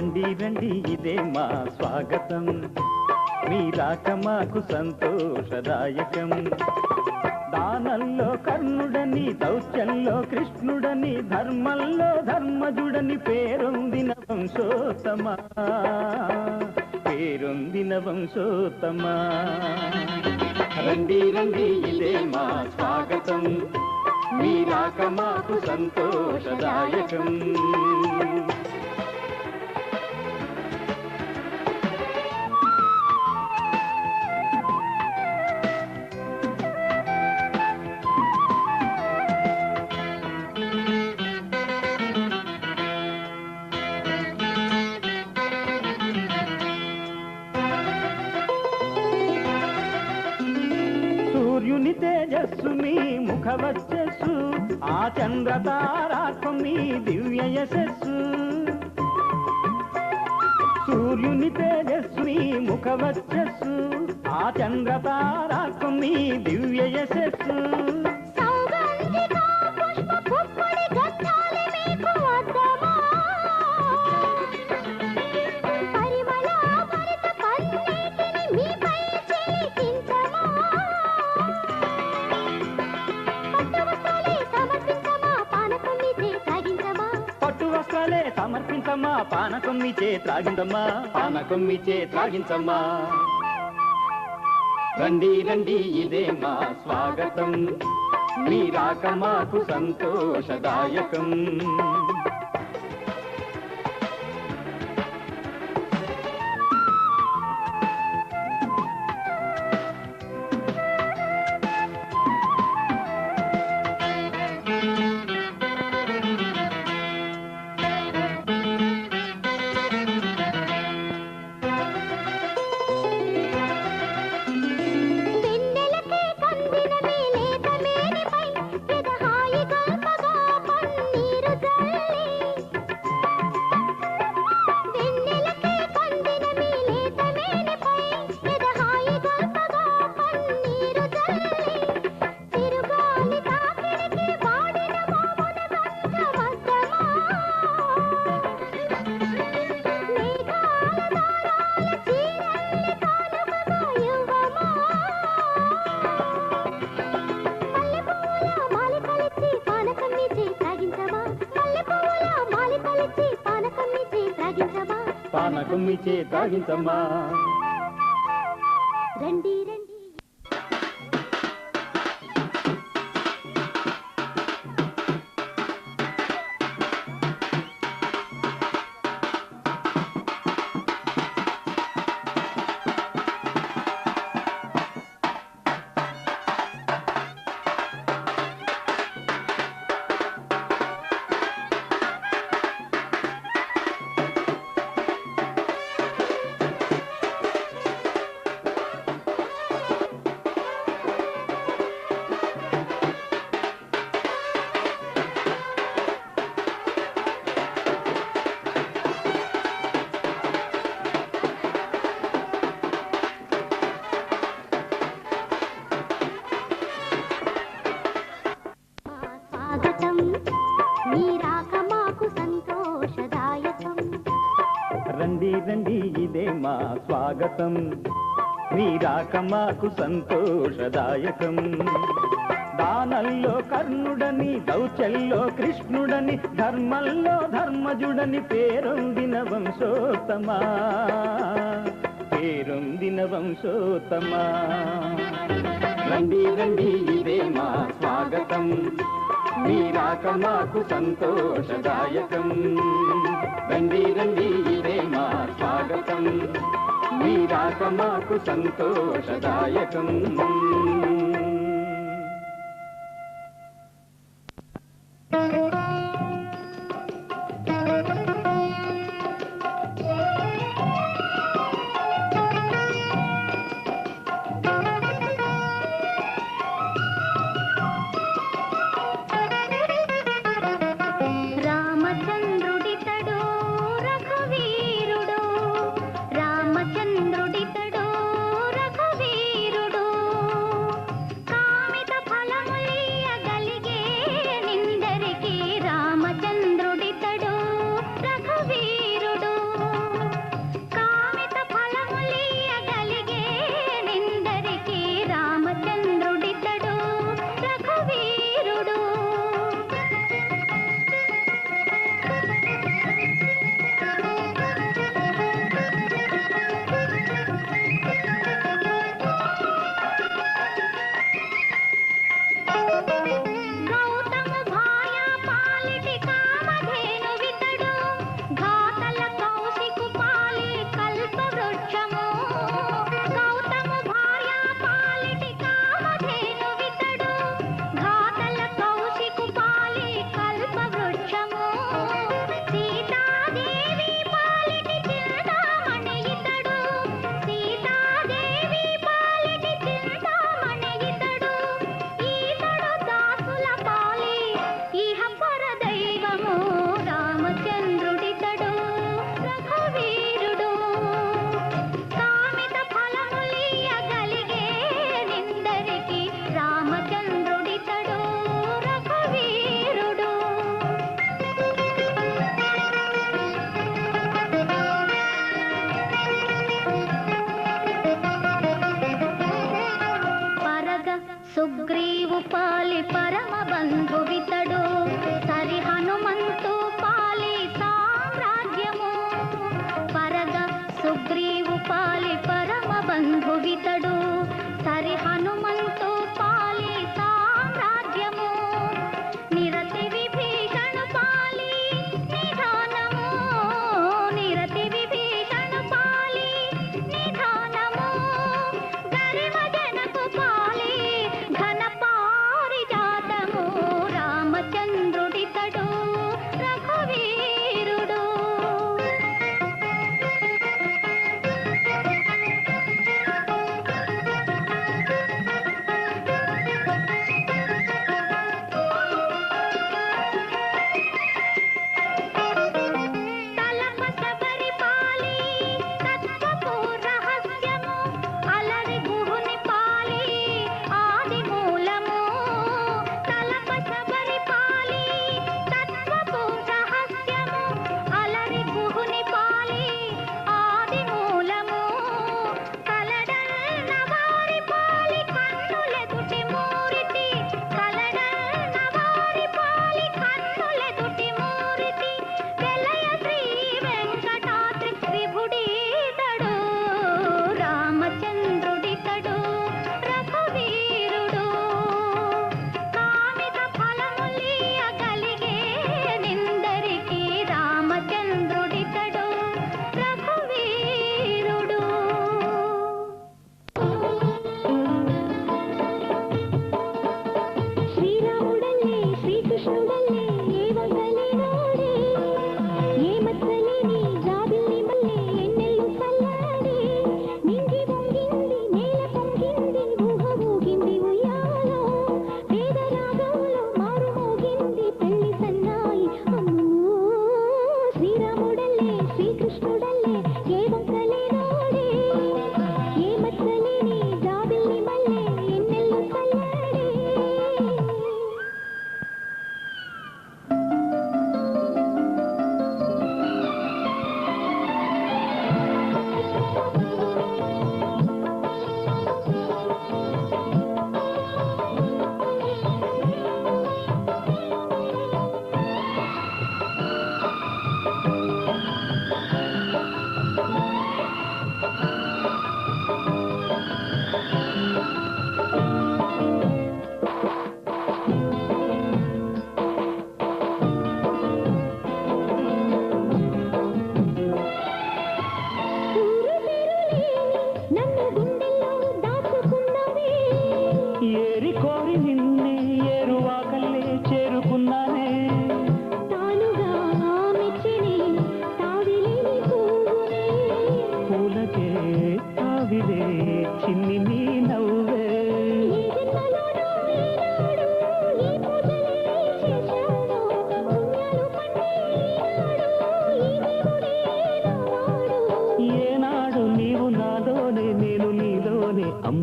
రండి రండి ఇదే మా స్వాగతం, మీ రాక మాకు సంతోషదాయకం. దానంలో కర్ణుడని, దౌత్యంలో కృష్ణుడని, ధర్మంలో ధర్మజుడని పేరొందిన వంశోత్తమా, పేరొందిన వంశోత్తమా. రండి రండి ఇదే మా స్వాగతం, మీ రాక మాకు సంతోషదాయకం. సూర్యుని తేజస్సు మీ ముఖ వచ్చస్సు, ఆ చంద్రతారాత్మ మీ దివ్య యశస్సు. సూర్యుని తేజస్సు మీ ముఖ వచ్చస్సు, ఆ చంద్రతారాత్మ మీ దివ్య యశస్సు. సమర్పించమ్మా, పానకం మీచే త్రాగిందమ్మా, పానకం మీచే త్రాగించమ్మా. రండి రండి ఇదే మా స్వాగతం, మీ రాక మాకు సంతోషదాయకం. పానకం మీచే త్రాగించమ్మా. రండి రండి రండి రండి ఇదే మా స్వాగతం, మీ రాక మాకు సంతోషదాయకం. దానంలో కర్ణుడని, దౌత్యంలో కృష్ణుడని, ధర్మంలో ధర్మజుడని పేరొందిన వంశోత్తమా, పేరొందిన వంశోత్తమా. రండి రండి ఇదే మా స్వాగతం, మీ రాక మాకు సంతోషదాయకం. రండి రండి ఇదే మా స్వాగతం, మీ రాక మాకు సంతోషదాయకం.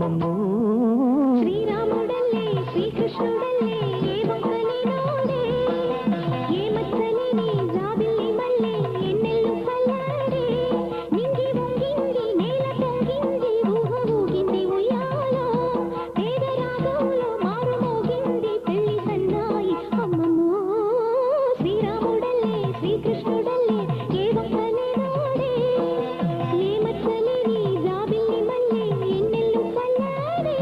అమ్మమ్మో శ్రీరాముడల్లే శ్రీకృష్ణుడల్లే ఏ వంకని నోడే ఏ మచ్చలేని జాబిల్లి మల్లె ఎన్నెల్లు పల్లాడే నింగి వంగింది నేల పొంగింది ఊహ ఊగింది ఉయ్యాలో పేద రాగంలో మారు మోగింది పెళ్లి సన్నాయి అమ్మమ్మో శ్రీరాముడల్లే శ్రీకృష్ణుడల్లే ఏ వంకని నోడే ఏ మచ్చలేని జాబిల్లి మల్లె ఎన్నెల్లు పల్లాడే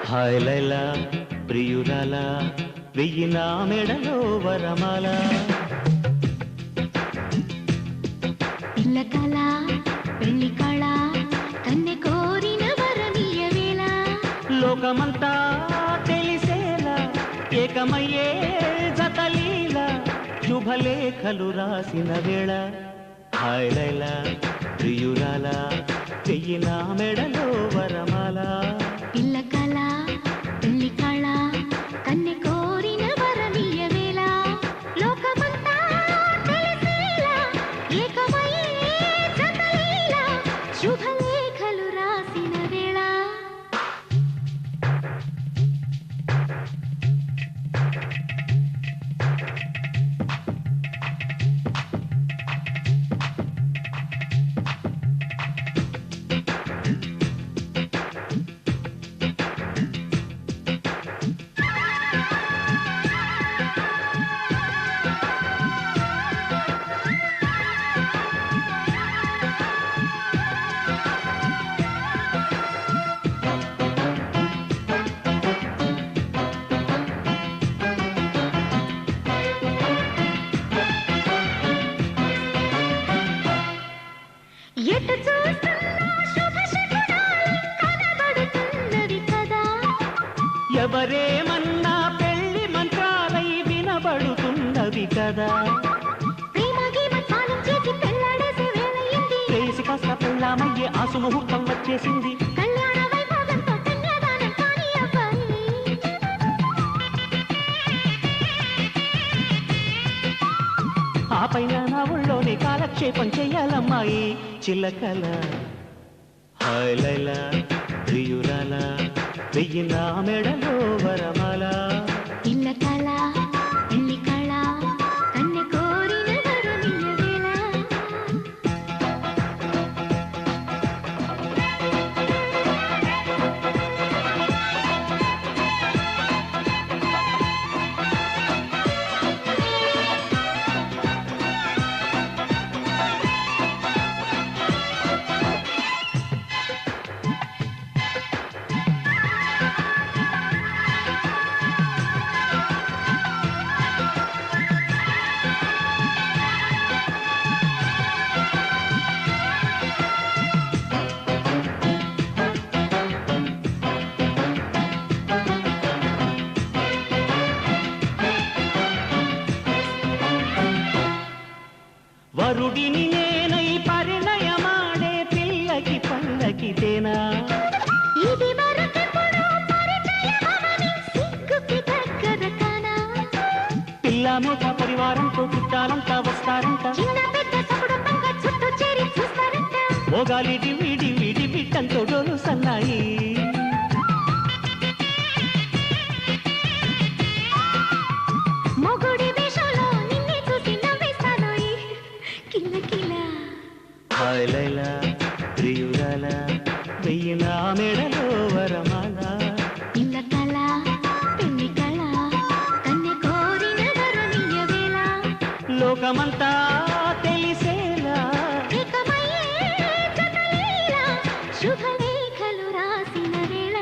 హాయ్ లైలా ప్రియురాల వెయ్యి నా మెడలో వరమాల పిల్లకల పెళ్లి కళ కన్నె కోరిన వరనీయ వేళ లోకమంతా తెలిసేలా ఏకమయ్యే జతలీల శుభలేఖలు రాసిన వేళ హాయ్ లైలా ప్రియురాల వెయ్యి నా మెడలో వరమాల పిల్లకల పెళ్లి కళ కన్నె కోరిన వరనీయ వేళ లోకమంతా తెలిసేలా ఏకమయ్యే జతలీల శుభలేఖలు రాసిన వేళ కదా. ప్రేమ గీమ తాళం చేసి పెళ్ళాడేసే వేళయింది. ప్రేసి కాస్త పెళ్ళామయ్యే ఆసు ముహూర్తం వచ్చేసింది. కళ్యాణ వైభోగంతో కన్యాదానం కాని అబ్బాయి. ఆ పైన నా ఊళ్ళోనే కాలక్షేపం చెయ్యాలమ్మాయి చిల్లకల. హాయ్ లైలా ప్రియురాల వెయ్యి నా మెడలో వరమాల. ఇళ్ళ కళ ఇల్లి కళ కన్నె కోరిన వరమియ వేళ. వరుడిని నేనై పరిణయమాడే పిల్లకి పల్లకితేనా. ఇది వరకెప్పుడు పరిచయమవని సిగ్గుకి దగ్గర కానా. పిల్ల మేఘ పరివారంతో చుట్టాలంతా వస్తారంట. చిన్న పెద్ద సకుటుంబంగా చుట్టూ చేరి చూస్తారంట. మోగాలి విడి విడి బిట్టంతో డోలు సన్నాయి. మొగుడి వేషంలో నిన్నే చూసి నవ్వేస్తానోయ్ కిల కిల. హాయ్ లైలా ప్రియురాల వెయ్యి నా మెడలో వరమాల. ఇళ్ళ కళ పెళ్లి కళ కన్నె కోరిన వరమియ వేళ. లోకమంతా తెలిసేలా ఏకమయ్యే జతలీల శుభలేఖలు రాసిన వేళ.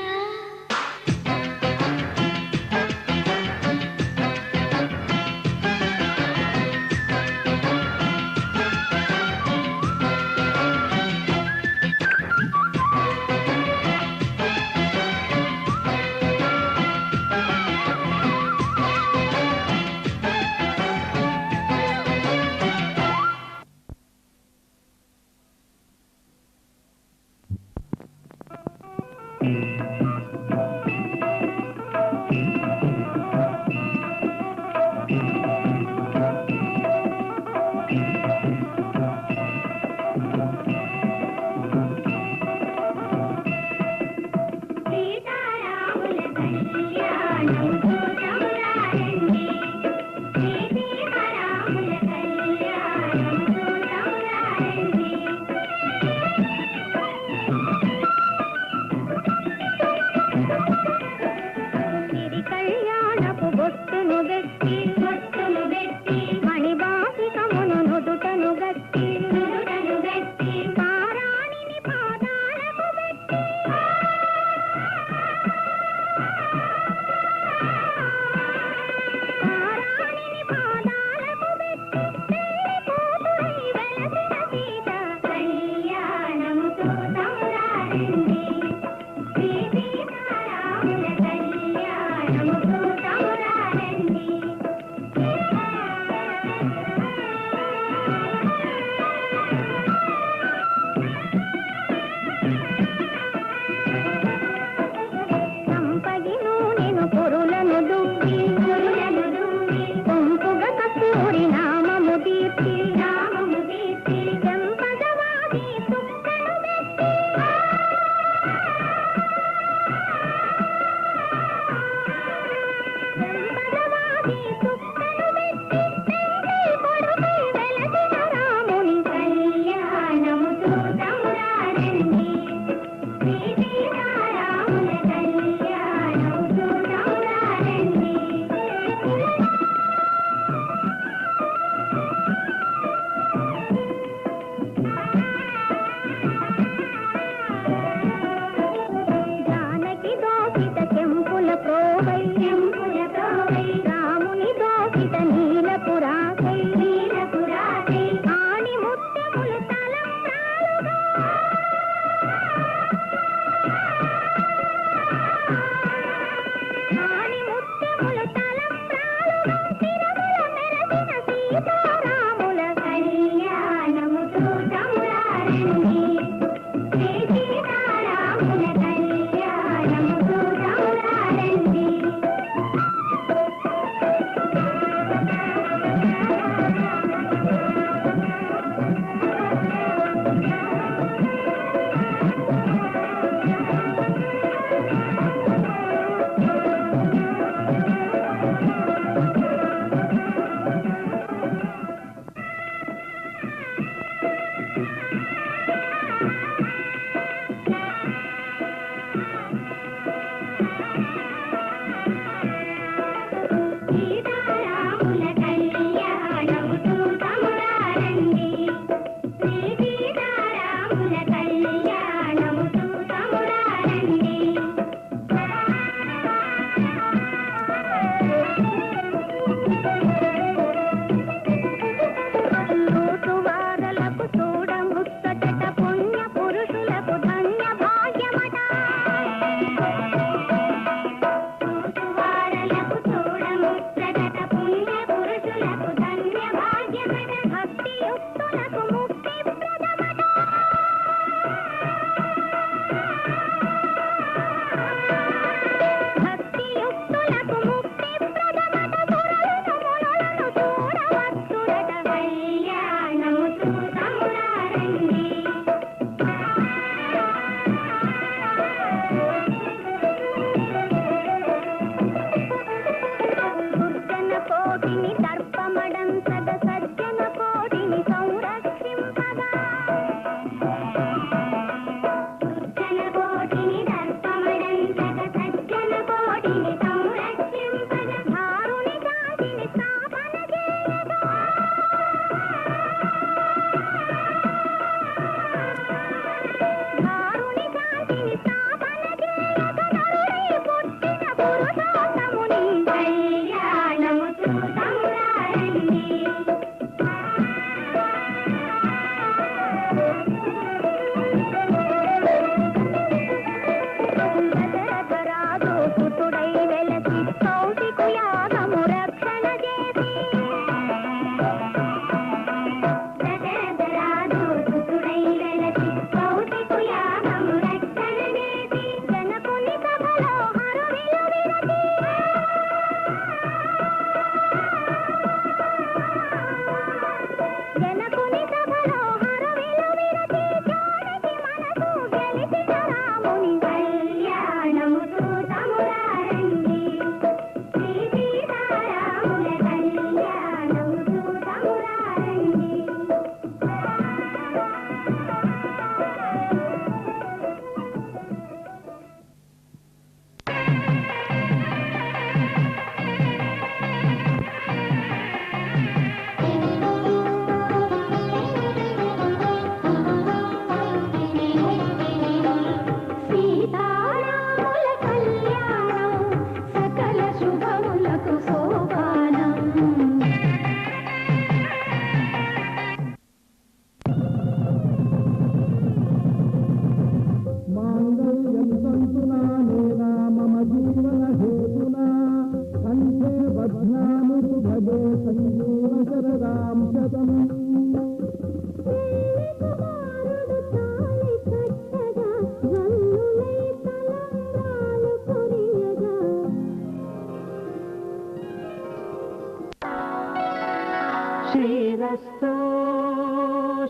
శ్రీరస్తు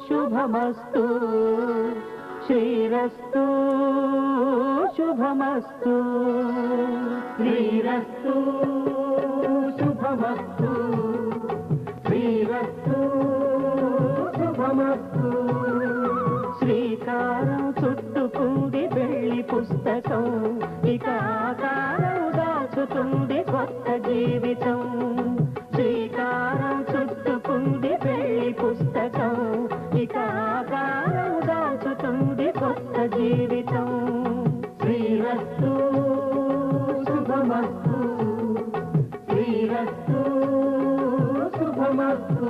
శుభమస్తు శ్రీరస్తు శుభమస్తు శ్రీరస్తు శుభమస్తు శ్రీరస్తు శుభమస్తు శ్రీకారం చుట్టుకుంది వెళ్ళి పుస్తకం ఇక ఆకారం దాచుతుంది కొత్త జీవితం శ్రీకారం చుట్టుకుంది వెళ్ళి పుస్తకం ఇక ఆకారం దాచుతుంది కొత్త జీవితం శ్రీరస్తు శుభమస్తు శ్రీరస్తు శుభమస్తు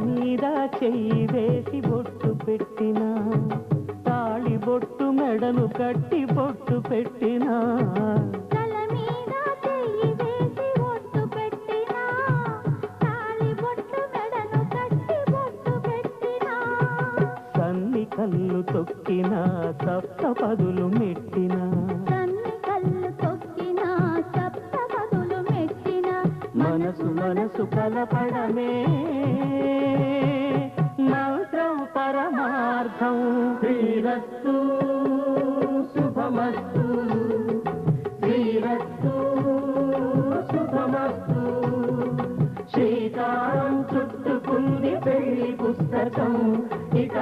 మీద చెయ్యి వేసి బొట్టు పెట్టినా తాళి బొట్టు మెడను కట్టి బొట్టు పెట్టినా తల మీద చెయ్యి వేసి బొట్టు పెట్టినా తాళి బొట్టు మెడను కట్టి బొట్టు పెట్టినా సన్నిఖ కల్లు తొక్కిన సప్తపదులు మెట్టిన సన్ని కళ్ళు తొక్కిన సప్తపదులు మెట్టిన మనసు మనసు కలపడమే మంత్రం పరమార్థం శ్రీరస్తు శుభమస్తు శ్రీరస్తు శుభమస్తు శ్రీకారం చుట్టుకుంది పెళ్లి పుస్తకం ఇక